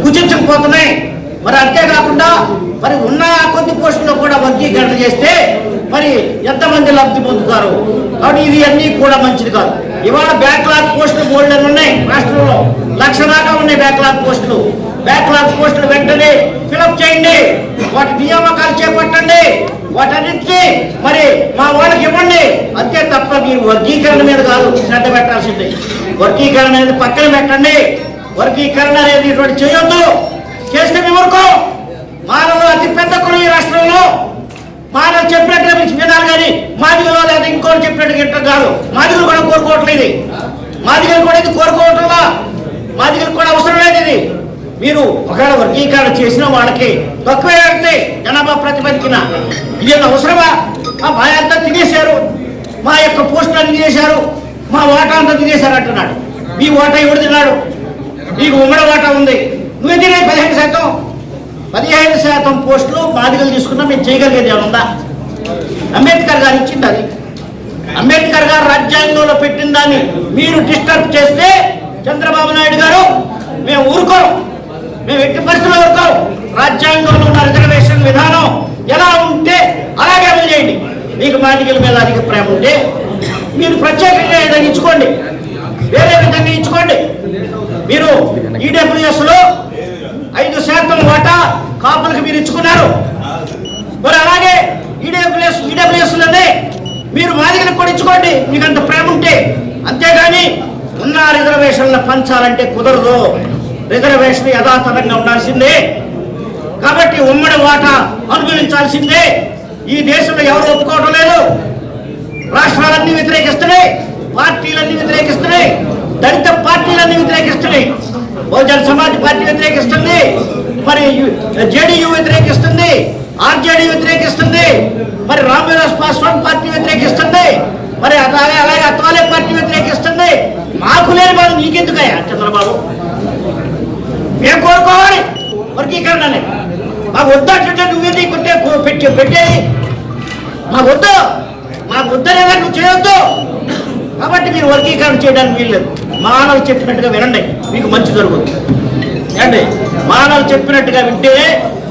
కుచించకపోతున్నాయి. మరి అంతేకాకుండా మరి ఉన్న కొద్ది పోస్టుల్లో కూడా వర్గీకరణ చేస్తే మరి ఎంతమంది లబ్ధి పొందుతారు? కాబట్టి ఇవి అన్నీ కూడా మంచిది కాదు. ఇవాళ బ్యాక్లాగ్ పోస్టులు బోల్డెన్ ఉన్నాయి రాష్ట్రంలో, 1,00,000 దాకా ఉన్నాయి బ్యాక్లాగ్ పోస్టులు. బ్యాక్లాగ్ పోస్టులు వెంటనే ఫిలప్ చేయండి, వాటి నియామకాలు చేపట్టండి, వాటన్నింటినీ మరి మా వాళ్ళకి ఇవ్వండి. అంతే తప్ప మీరు వర్గీకరణ మీద కాదు శ్రద్ధ పెట్టాల్సింది. వర్గీకరణ అనేది పక్కన పెట్టండి. వర్గీకరణ అనేది ఇటువంటి చేయొద్దు. చేస్తే మీ వరకు మానవులు అతి పెద్ద కులం ఈ రాష్ట్రంలో. మానవులు చెప్పినట్టుగా మీకు వినాలి కానీ మాదిగలో లేదా ఇంకోటి చెప్పినట్టుగా ఇంట కాదు. మాదిగలు కూడా కోరుకోవట్లేదు. మాదిగలు కూడా ఇది కోరుకోవట్లా. మాదిగలకు కూడా అవసరం లేదు ఇది. మీరు ఒకవేళ వర్గీకరణ చేసిన వాళ్ళకి తక్కువే అంటే జనాభా ప్రతిపదికిన ఇది అవసరమా? మా అంతా తినేశారు, మా యొక్క పోస్టులు అన్ని తినేశారు, మా వాటా అంతా తినేశారు అంటున్నాడు. మీ వాటా ఎవడు తిన్నాడు? మీకు ఉమ్మడి వాటా ఉంది, నువ్వే తినే 15% పోస్టులు బాధికలు తీసుకున్నా మేము చేయగలిగేది ఏమన్నా? అంబేద్కర్ గారు ఇచ్చింది అది. అంబేద్కర్ గారు రాజ్యాంగంలో పెట్టిన దాన్ని మీరు డిస్టర్బ్ చేస్తే చంద్రబాబు నాయుడు గారు మేము ఊరుకోం, మేము ఎట్టి పరిస్థితుల్లో ఊరుకోం. రాజ్యాంగంలో ఉన్న రిజర్వేషన్ విధానం ఎలా ఉంటే అలాగే అమలు చేయండి. మీకు బాధికల మీద అధిక ప్రేమ ఉంటే మీరు ప్రత్యేకంగా ఏదైనా ఇచ్చుకోండి, వేరే విధంగా ఇచ్చుకోండి. మీరు ఈడబ్ల్యూఎస్లో 5% వాటా కాపులకు మీరు ఇచ్చుకున్నారు. మరి అలాగే ఈడబ్ల్యూఎస్లోనే మీరు బాధికలకు కూడా ఇచ్చుకోండి, మీకు అంత ప్రేమ ఉంటే. అంతేగాని ఉన్న రిజర్వేషన్లు పంచాలంటే కుదరదు. రిజర్వేషన్ యథాతథంగా ఉండాల్సిందే. కాబట్టి ఉమ్మడి వాటా అనుభవించాల్సిందే. ఈ దేశంలో ఎవరు ఒప్పుకోవడం లేదు. రాష్ట్రాలన్నీ వ్యతిరేకిస్తున్నాయి, పార్టీలన్నీ వ్యతిరేకిస్తున్నాయి, దళిత పార్టీలన్నీ వ్యతిరేకిస్తున్నాయి. బహుజన సమాజ్ పార్టీ వ్యతిరేకిస్తుంది, మరి జేడీయూ వ్యతిరేకిస్తుంది, ఆర్జేడీ వ్యతిరేకిస్తుంది, మరి రామ్ విలాస్ పాస్వాన్ పార్టీ వ్యతిరేకిస్తుంది, మరి అలాగే అత్వాలే పార్టీ వ్యతిరేకిస్తుంది. మాకు లేని బాధ నీకెందుకయ్యా చంద్రబాబు? మేము కోరుకోవాలి వర్గీకరణని. మాకు వద్దంటే నువ్వేది పెట్టేది మాకు వద్దనేదా నువ్వు చేయొద్దు. కాబట్టి మీరు వర్గీకరణ చేయడానికి వీల్లేదు. మానవులు చెప్పినట్టుగా వినండి, మీకు మంచి జరుగుతుంది. అండి మానవులు చెప్పినట్టుగా వింటే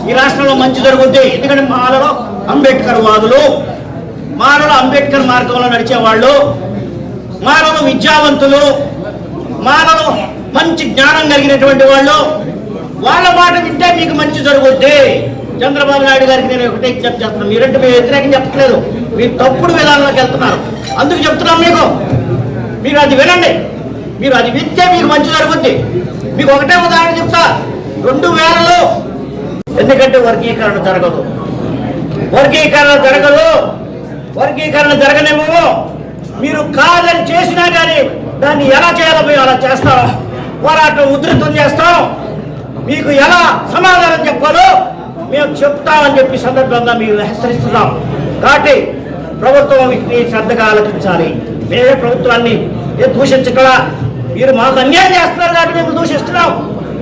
ఈ రాష్ట్రంలో మంచి జరుగుద్ది. ఎందుకంటే మానవులు అంబేద్కర్ వాదులు, మానవులు అంబేద్కర్ మార్గంలో నడిచేవాళ్ళు, మానవులు విద్యావంతులు, మానవులు మంచి జ్ఞానం కలిగినటువంటి వాళ్ళు. వాళ్ళ మాట వింటే మీకు మంచి జరుగుద్ది. చంద్రబాబు నాయుడు గారికి నేను ఒకటే విజ్ఞప్తి చేస్తున్నాను, మీరంటే మేము వ్యతిరేకం చెప్పట్లేదు, మీరు తప్పుడు విధానంలోకి వెళ్తున్నారు. అందుకు చెప్తున్నాం మీకు, మీరు అది వినండి. మీరు అది వింటే మీకు మంచి జరుగుద్ది. మీకు ఒకటే ఉదాహరణ చెప్తా, 2000లో ఎందుకంటే వర్గీకరణ జరగదు, వర్గీకరణ జరగనేమో. మీరు కాదని చేసినా కానీ దాన్ని ఎలా చేయాలో మేము అలా చేస్తాం, పోరాటం ఉధృతం చేస్తాం. మీకు ఎలా సమాధానం చెప్పాలో మేము చెప్తామని చెప్పి సందర్భంగా మీరు హెచ్చరిస్తున్నాం. కాబట్టి ప్రభుత్వం వీటిని శ్రద్ధగా ఆలోచించాలి. మేమే ప్రభుత్వాన్ని దూషించగల, మీరు మాకు అన్యాయం చేస్తున్నారు కాబట్టి మేము దూషిస్తున్నాం,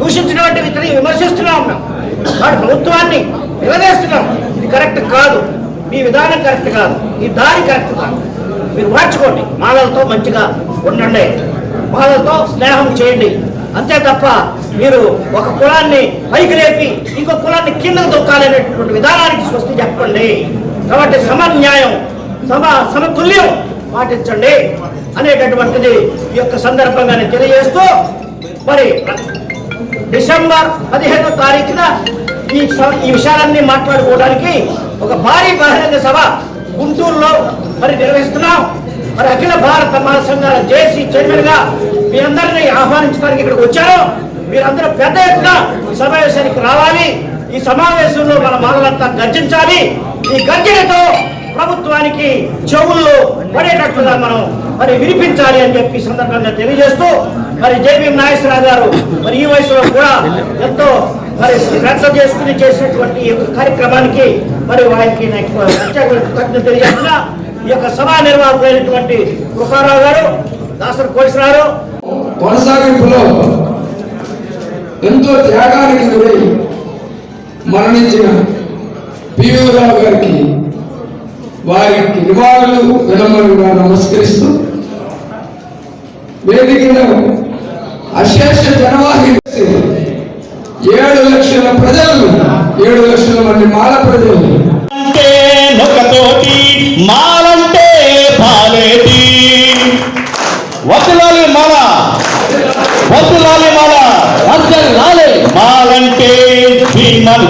దూషించడం అంటే విమర్శిస్తున్నాం. కాబట్టి ప్రభుత్వాన్ని నిలదీస్తున్నాం. ఇది కరెక్ట్ కాదు, మీ విధానం కరెక్ట్ కాదు, ఈ దారి కరెక్ట్ కాదు. మీరు మార్చుకోండి, మానవులతో మంచిగా ఉండండి, మానవులతో స్నేహం చేయండి. అంతే తప్ప మీరు ఒక కులాన్ని పైకి లేపి ఇంకో కులాన్ని కిందకు దొక్కాలనేటువంటి విధానానికి స్వస్తి చెప్పండి. కాబట్టి సమన్యాయం, సమతుల్యం పాటించండి అనేటటువంటిది ఈ యొక్క సందర్భంగా నేను తెలియజేస్తూ, మరి డిసెంబర్ 15వ తారీఖున ఈ విషయాలన్నీ మాట్లాడుకోవడానికి ఒక భారీ బహిరంగ సభ గుంటూరులో మరి నిర్వహిస్తున్నాం. మరి అఖిల భారత మహాసంఘాల జేసీ చైర్మన్ గా మీ అందరినీ ఆహ్వానించడానికి ఇక్కడికి వచ్చారు. మీరందరూ పెద్ద ఎత్తున ఈ సమావేశానికి రావాలి. ఈ సమావేశంలో మన మానవులంతా గర్జించాలి. ఈ గర్జనతో ప్రభుత్వానికి చెవుల్లో పడేటట్లుగా మనం మరి వినిపించాలి అని చెప్పి సందర్భంగా తెలియజేస్తూ, మరి జేబీఎం నాగేశ్వరరావు గారు మరి ఈ వయసులో కూడా ఎంతో మరి శ్రద్ధ చేసుకుని చేసినటువంటి ఈ కార్యక్రమానికి మరి వారికి ప్రత్యేక కృతజ్ఞతలు తెలియజేస్తున్నా. ఈ యొక్క సభా నిర్వాహకులైనటువంటి కృపారావు గారు, దాసరి కోటేశ్వరరావు కొనసాగింపులో ఎంతో త్యాగానికి గురై మరణించిన పివి రావు గారికి వారికి నివాళులు వినమ్రంగా నమస్కరిస్తూ వేదికను అశేష జనవాహిని 7 లక్షల ప్రజలను 7 లక్షల మంది మాల ప్రజలు అంటే నొకతోటి మాలంటే పాలేటి వద్దులాలి మాల వద్దులాలి మాల మాలంటే భీమన్